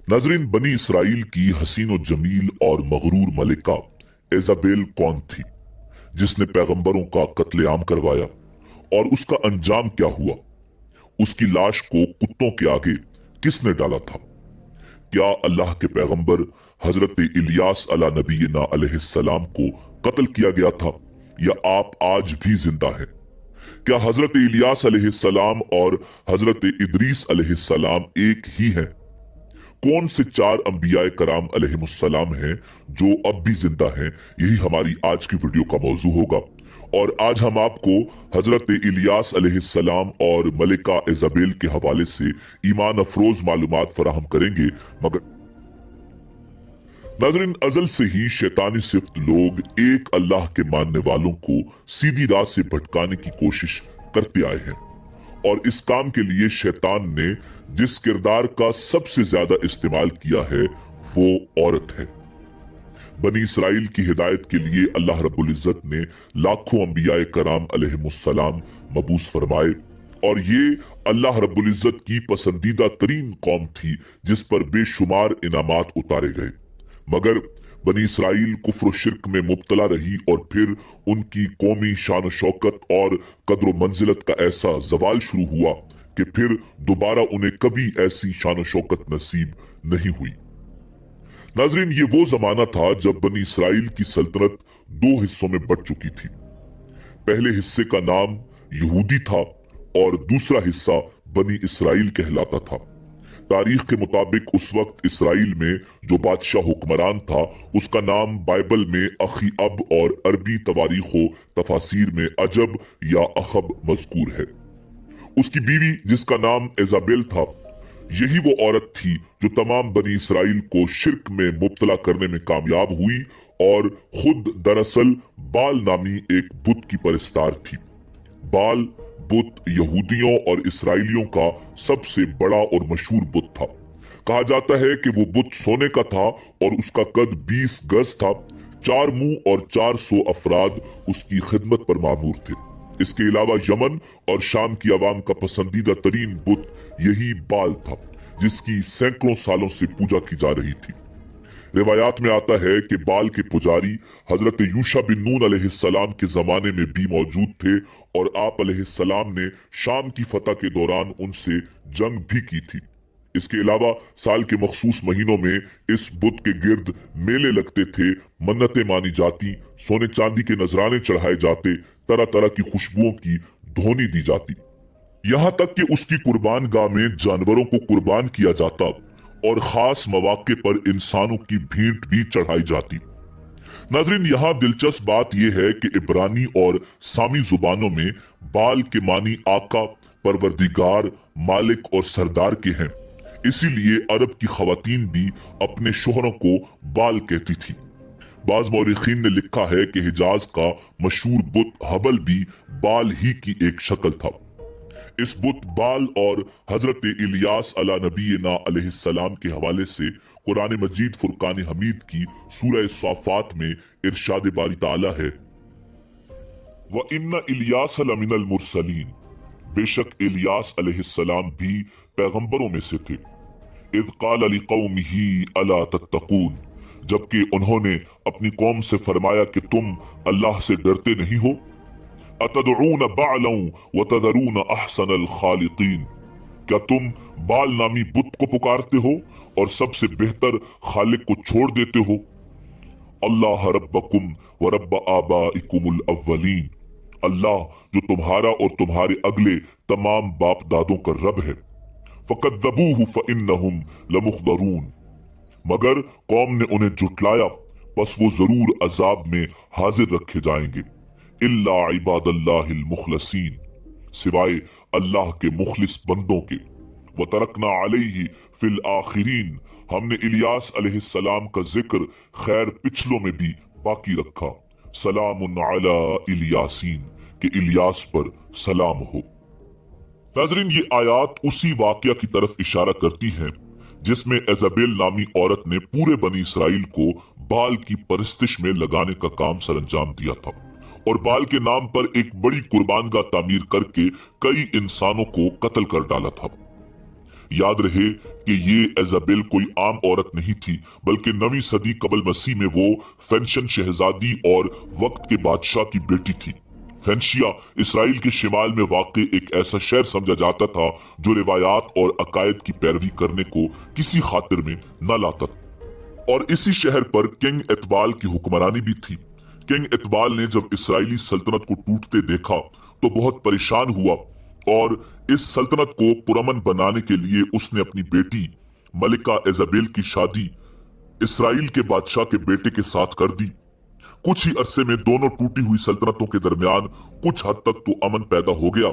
नाज़रीन, बनी इसराइल की हसीन और जमील और मगरूर मलिका इज़ाबेल कौन थी जिसने पैगंबरों का कत्लेआम करवाया? और उसका अंजाम क्या हुआ? उसकी लाश को कुत्तों के आगे किसने डाला था? क्या अल्लाह के पैगंबर हजरत इलियास अला नबीना अलैहिस्सलाम को कत्ल किया गया था, या आप आज भी जिंदा हैं? क्या हजरत इलियास अलैहिस्सलाम और हजरत इदरीस अलैहिस्सलाम एक ही हैं? कौन से चार अंबियाए कराम अलैहिमुस्सलाम हैं जो अब भी जिंदा हैं? यही हमारी आज की वीडियो का मौजू होगा। और आज हम आपको हजरत इलियास अलैहिस्सलाम और मलिका इज़ाबेल के हवाले से ईमान अफरोज मालूमात फराहम करेंगे। मगर नाज़रीन, अजल से ही शैतानी सिफ्त लोग एक अल्लाह के मानने वालों को सीधी राह से भटकाने की कोशिश करते आए हैं, और इस काम के लिए शैतान ने जिस किरदार का सबसे ज्यादा इस्तेमाल किया है वो औरत है। बनी इसराइल की हिदायत के लिए अल्लाह रब्बुल इज्जत ने लाखों अंबियाए कराम अलैहिमुस्सलाम मबूस फरमाए, और ये अल्लाह रब्बुल इज्जत की पसंदीदा तरीन कौम थी जिस पर बेशुमार इनामात उतारे गए। मगर बनी इसराइल कुफ्र शिर्क में मुब्तला रही, और फिर उनकी कौमी शान शौकत और कद्र मंजिलत का ऐसा जवाल शुरू हुआ कि फिर दोबारा उन्हें कभी ऐसी शान शौकत नसीब नहीं हुई। नाजरीन, ये वो जमाना था जब बनी इसराइल की सल्तनत दो हिस्सों में बट चुकी थी। पहले हिस्से का नाम यहूदी था और दूसरा हिस्सा बनी इसराइल कहलाता था। तारीख के मुताबिक उस वक्त इसराइल में जो बादशाह हुक्मरान था उसका नाम बाइबल में अखी अब और अरबी तवारीखो तफासिर में अजब या अखब मजकूर है। उसकी बीवी जिसका नाम इज़ाबेल था, यही वो औरत थी जो तमाम बनी इसराइल को शिर्क में मुब्तला करने में कामयाब हुई और खुद दरअसल बाल नामी एक बुत की परस्तार थी। बाल बुत यहूदियों और इसराइलियों का सबसे बड़ा और मशहूर बुत था। कहा जाता है कि वो बुत सोने का था और उसका कद 20 गज था। 4 मुंह और 400 अफराद उसकी खिदमत पर मामूर थे। इसके अलावा यमन और शाम की आवाम का पसंदीदा तरीन बुत यही बाल था, जिसकी सैकड़ों सालों से पूजा की जा रही थी। रिवायात में आता है कि बाल के पुजारी हजरत यूशा बिन नून अलैहिस्सलाम के जमाने में भी मौजूद थे, और आप अलैहिस्सलाम ने शाम की फतह के दौरान उनसे जंग भी की थी। इसके अलावा साल के मखसूस महीनों में इस बुत के गिर्द मेले लगते थे, मन्नतें मानी जाती, सोने चांदी के नजराने चढ़ाए जाते, तरह तरह की खुशबुओं की ध्वनि दी जाती, यहाँ तक कि उसकी कुर्बान गाह में जानवरों को कुर्बान किया जाता और खास मौके पर इंसानों की भेंट भी चढ़ाई जाती। नाजरीन, यहाँ दिलचस्प बात यह है कि इब्रानी और सामी जुबानों में बाल के मानी आका, परवरदिगार, मालिक और सरदार के हैं। इसीलिए अरब की खवातीन भी अपने शोहरों को बाल कहती थी। बाज मौरिखीन ने लिखा है कि हिजाज का मशहूर बुत हबल भी बाल ही की एक शक्ल था। इस बुत बाल और हजरत इलियास अला नबीना अलैहिस्सलाम के हवाले से कुरान मजीद फुरकान हमीद की सूरह साफात में इरशाद बारी ताला है, व इन्ना इलियास लमिनल मुरसलीन, बेशक इलियास अलैहिस्सलाम भी पैगंबरों में से थे। इद क़ाल लिक़ौमिही अला तत्तक़ून, जबकि उन्होंने अपनी कौम से फरमाया कि तुम अल्लाह से डरते नहीं हो। अतदऊन बालन व तदरून अहसनल खालिकीन, क्या तुम बाल नामी बुत को पुकारते हो और सबसे बेहतर खालिक को छोड़ देते हो। अल्लाह रब्बकुम व रब्ब आबाइकुमुल अव्वलीन, अल्लाह जो तुम्हारा और तुम्हारे अगले तमाम बाप दादों का रब है। फकद्दबूहु फइन्नहुम लमुख्दरून, मगर कौम ने उन्हें जुटलाया, बस वो जरूर अजाब में हाजिर रखे जाएंगे। इल्ला इबादल्लाहिल मुखलसीन, सिवाय अल्लाह के मुखलिस बंदों के। व तरकना अलैहि फिल आखिरीन, हमने इलियास अलैहिस्सलाम का जिक्र खैर पिछलों में भी बाकी रखा। सलामुन अला इलियासीन, के इलियास पर सलाम हो। नाजरीन, ये आयात उसी वाकया की तरफ इशारा करती हैं जिसमें इज़ाबेल नामी औरत ने पूरे बनी इसराइल को बाल की परस्तिश में लगाने का काम सरअंजाम दिया था, और बाल के नाम पर एक बड़ी कुर्बानगाह तामीर करके कई इंसानों को कत्ल कर डाला था। याद रहे कि ये इजाबेल कोई आम औरत नहीं थी, बल्कि 9वीं सदी कबल मसीह में वो फेंशन शहजादी और वक्त के बादशाह की बेटी थी। फेंशिया इसराइल के शिमाल में वाक़ एक ऐसा शहर समझा जाता था जो रिवायात और अकायद की पैरवी करने को किसी खातिर में न लाता, और इसी शहर पर किंग एतबाल की हुक्मरानी भी थी। किंग एतबाल ने जब इसराइली सल्तनत को टूटते देखा तो बहुत परेशान हुआ, और इस सल्तनत को पुरअमन बनाने के लिए उसने अपनी बेटी मलिका इजाबेल की शादी इसराइल के बादशाह के बेटे के साथ कर दी। कुछ ही अरसे में दोनों टूटी हुई सल्तनतों के दरमियान कुछ हद तक तो अमन पैदा हो गया,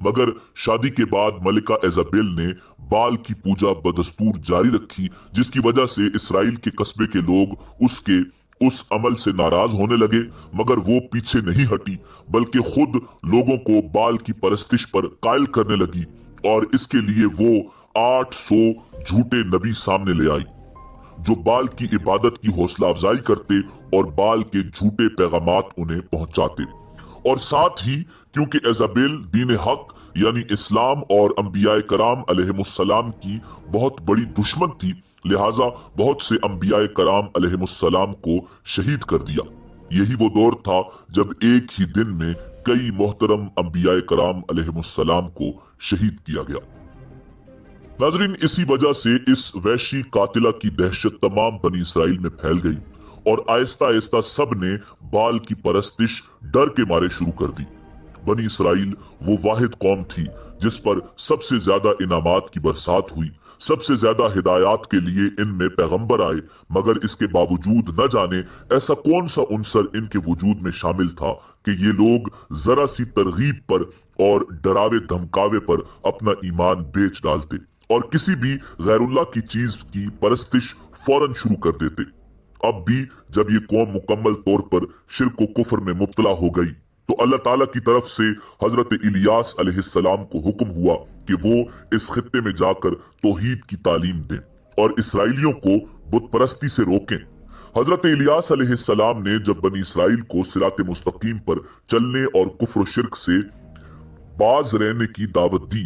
मगर शादी के बाद मलिका इजाबेल ने बाल की पूजा बदस्तूर जारी रखी, जिसकी वजह से इसराइल के कस्बे के लोग उसके उस अमल से नाराज होने लगे। मगर वो पीछे नहीं हटी, बल्कि खुद लोगों को बाल की परस्तिश पर कायल करने लगी, और इसके लिए वो 800 झूठे नबी सामने ले आई जो बाल की इबादत की हौसला अफजाई करते और बाल के झूठे पैगामात उन्हें पहुंचाते। और साथ ही क्योंकि इजाबेल दीन हक यानी इस्लाम और अंबियाए कराम अलैहिमुस्सलाम की बहुत बड़ी दुश्मन थी, लिहाजा बहुत से अंबियाए कराम अलैहिमुस्सलाम को शहीद कर दिया। यही वो दौर था जब एक ही दिन में कई मोहतरम अंबियाए कराम अलैहिमुस्सलाम को शहीद किया गया। नाजरीन, इसी वजह से इस वैशी कातिला की दहशत तमाम बनी इसराइल में फैल गई, और आहिस्ता आहिस्ता सब ने बाल की परस्तिश डर के मारे शुरू कर दी। बनी इसराइल वो वाहिद कौम थी जिस पर सबसे ज्यादा इनामात की बरसात हुई, सबसे ज्यादा हिदायत के लिए इनमें पैगंबर आए, मगर इसके बावजूद न जाने ऐसा कौन सा उनसर इनके वजूद में शामिल था कि ये लोग जरा सी तरगीब पर और डरावे धमकावे पर अपना ईमान बेच डालते और किसी भी गैरुल्लाह की चीज की परस्तिश फौरन शुरू कर देते। अब भी जब ये कौम मुकम्मल तौर पर शिर्क व कुफ्र में मुब्तला हो गई तो अल्लाह ताला की तरफ से हजरत इलियास अलैहिस्सलाम को हुक्म हुआ कि वो इस खित्ते में जाकर तौहीद की तालीम दें और इसराइलियों को बुत परस्ती से रोकें। हजरत इलियास अलैहिस्सलाम ने जब बनी इसराइल को सिराते मुस्तकीम पर चलने और कुफ्र शिर्क से बाज रहने की दावत दी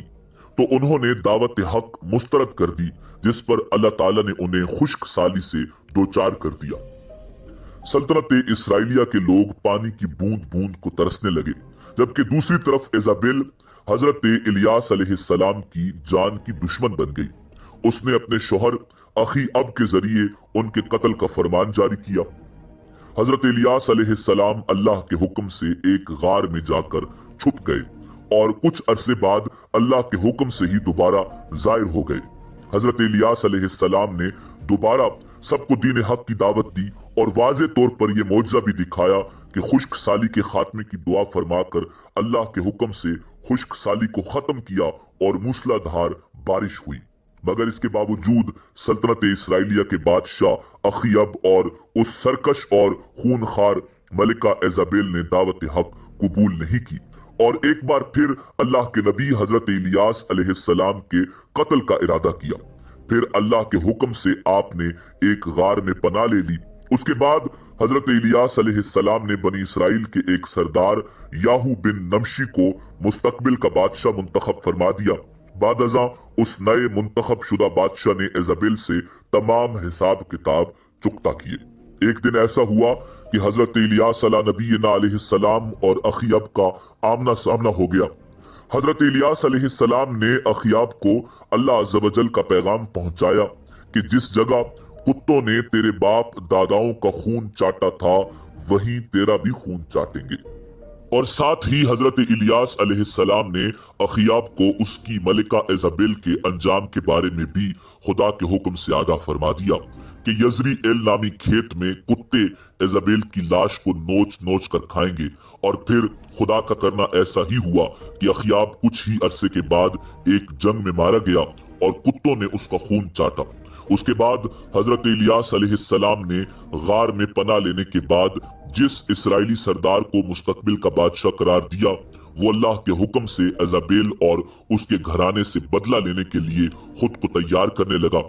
तो उन्होंने दावत हक मुस्तरद कर दी, जिस पर अल्लाह ताला ने उन्हें खुश्क साली से दोचार कर दिया। सल्तनत इसराइलिया के लोग पानी की बूंद बूंद को तरसने लगे, जबकि दूसरी तरफ इजाबेल हजरत इलियास अलैहिस्सलाम की जान की दुश्मन बन गई। उसने अपने शौहर अखी अब के जरिए उनके कत्ल का फरमान जारी किया। हजरत इलियास अलैहिस्सलाम अल्लाह के हुक्म से एक गार में जाकर छुप गए और कुछ अरसे बाद अल्लाह के हुक्म से ही दोबारा जाहिर हो गए। हजरत इलियास अलैहिस्सलाम ने दोबारा सबको दीन हक की दावत दी और वाज़े तौर पर यह मौजज़ा भी दिखाया कि खुश्क साली के खात्मे की दुआ फरमाकर अल्लाह के हुक्म से खुश्क साली को खत्म किया और मूसलाधार बारिश हुई। मगर इसके बावजूद सल्तनत इसराइलिया के बादशाह अखीयब और उस सरकश और खूनखार मलिका इजाबेल ने दावत हक कबूल नहीं की और एक बार फिर अल्लाह के नबी हजरत इलियास अलैहिस्सलाम के कत्ल का इरादा किया। फिर अल्लाह के हुक्म से आपने एक गार में पनाह ले ली। उसके बाद हजरत इलियास अलैहिस्सलाम ने बनी इसराइल के एक सरदार याहू बिन नमशी को मुस्तकबिल का बादशाह मुंतखब फरमा दिया। बादअज़ा उस नए मुंतखब शुदा बादशाह ने इजाबेल से तमाम हिसाब किताब चुकता किए। एक दिन ऐसा हुआ कि हजरत इलियास अला नबीना अलैहिस्सलाम और अखीयब का आमना सामना हो गया। हजरत इलियास अलैहिस्सलाम ने अखीयब को अल्लाह अज़्ज़ व जल का पैगाम पहुंचाया कि जिस जगह कुत्तों ने तेरे बाप दादाओं का खून चाटा था वहीं तेरा भी खून चाटेंगे। और साथ ही हजरत इलियास अलैहिस्सलाम ने अखीयब को उसकी मलिका इजाबेल के अंजाम के बारे में भी खुदा के हुक्म से आगाह फरमा दिया कि यजरी एल नामी खेत में कुत्ते इजाबेल की लाश को नोच नोच कर खाएंगे। और फिर खुदा का करना ऐसा ही हुआ कि अखीयब कुछ ही अरसे के बाद एक जंग में मारा गया और कुत्तों ने उसका खून चाटा। उसके बाद हजरत इलियास अलैहिस्सलाम ने गार में पनाह लेने के बाद जिस इसराइली सरदार को मुस्तकबिल का बादशाह करार दिया वो अल्लाह के हुक्म से इजाबेल और उसके घराने से बदला लेने के लिए खुद को तैयार करने लगा।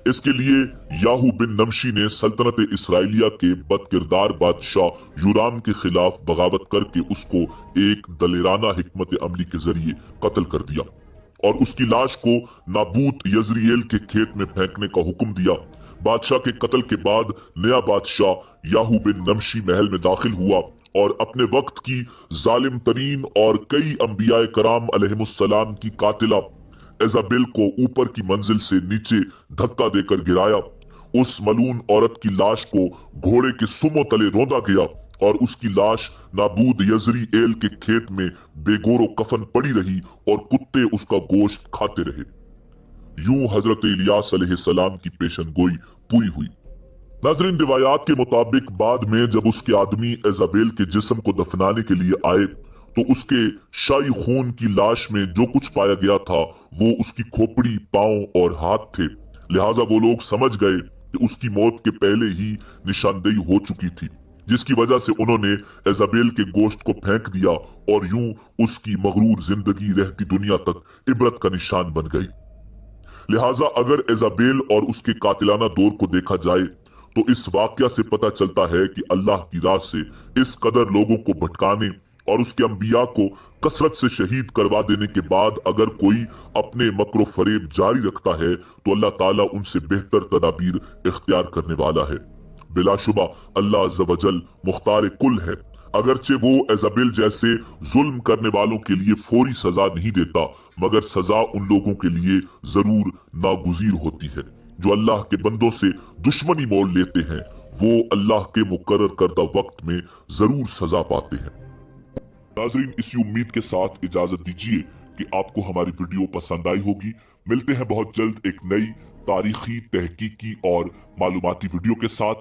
इसके लिए याहू बिन नमशी ने सल्तनत इसराइलिया के बदकिरदार बादशाह यूराम के खिलाफ बगावत करके उसको एक दलेराना हिकमत अमली के जरिए कत्ल कर दिया। और उसकी लाश को नाबूत यजरिएल के खेत में फेंकने का हुक्म दिया। बादशाह के कत्ल के बाद नया बादशाह याहू बिन नमशी महल में दाखिल हुआ और अपने वक्त की जालिम तरीन और कई अंबियाए कराम अलैहिमुस्सलाम की कातिला इजाबेल को ऊपर की मंजिल से नीचे धक्का देकर गिराया। उस मलून औरत की लाश को घोड़े के सुमो तले रौंदा गया और उसकी लाश नाबूद यजरीएल के खेत में बेगोरो कफन पड़ी रही और कुत्ते उसका गोश्त खाते रहे। यूं हजरत इलियास अलैहिस्सलाम की पेशन गोई पूरी हुई। नाज़रीन, रिवायात के मुताबिक बाद में जब उसके आदमी इजाबेल के जिस्म को दफनाने के लिए आए तो उसके शाही खून की लाश में जो कुछ पाया गया था वो उसकी खोपड़ी, पांव और हाथ थे। लिहाजा वो लोग समझ गए कि उसकी मौत के पहले ही निशानदेही हो चुकी थी, जिसकी वजह से उन्होंने इजाबेल के गोश्त को फेंक दिया और यूं उसकी मगरूर जिंदगी रहती दुनिया तक इबरत का निशान बन गई। लिहाजा अगर इजाबेल और उसके कातिलाना दौर को देखा जाए तो इस वाकया से पता चलता है कि अल्लाह की राह से इस कदर लोगों को भटकाने और उसके अंबिया को कसरत से शहीद करवा देने के बाद अगर कोई अपने मकरो फरेब जारी रखता है तो अल्लाह ताला उनसे बेहतर तदाबीर इख्तियार करने वाला है। बिलाशुबा अल्लाह अज़्ज़ व जल मुख्तार कुल है। अगरचे वो इजाबेल जैसे जुल्म करने वालों के लिए फौरी सजा नहीं देता, मगर सजा उन लोगों के लिए जरूर नागुजीर होती है जो अल्लाह के बंदों से दुश्मनी मोल लेते हैं। वो अल्लाह के मुकर्रर करदा वक्त में जरूर सजा पाते हैं। नाजरीन, इसी उम्मीद के साथ इजाजत दीजिए कि आपको हमारी वीडियो पसंद आई होगी। मिलते हैं बहुत जल्द एक नई तारीखी, तहकीकी और मालूमाती वीडियो के साथ।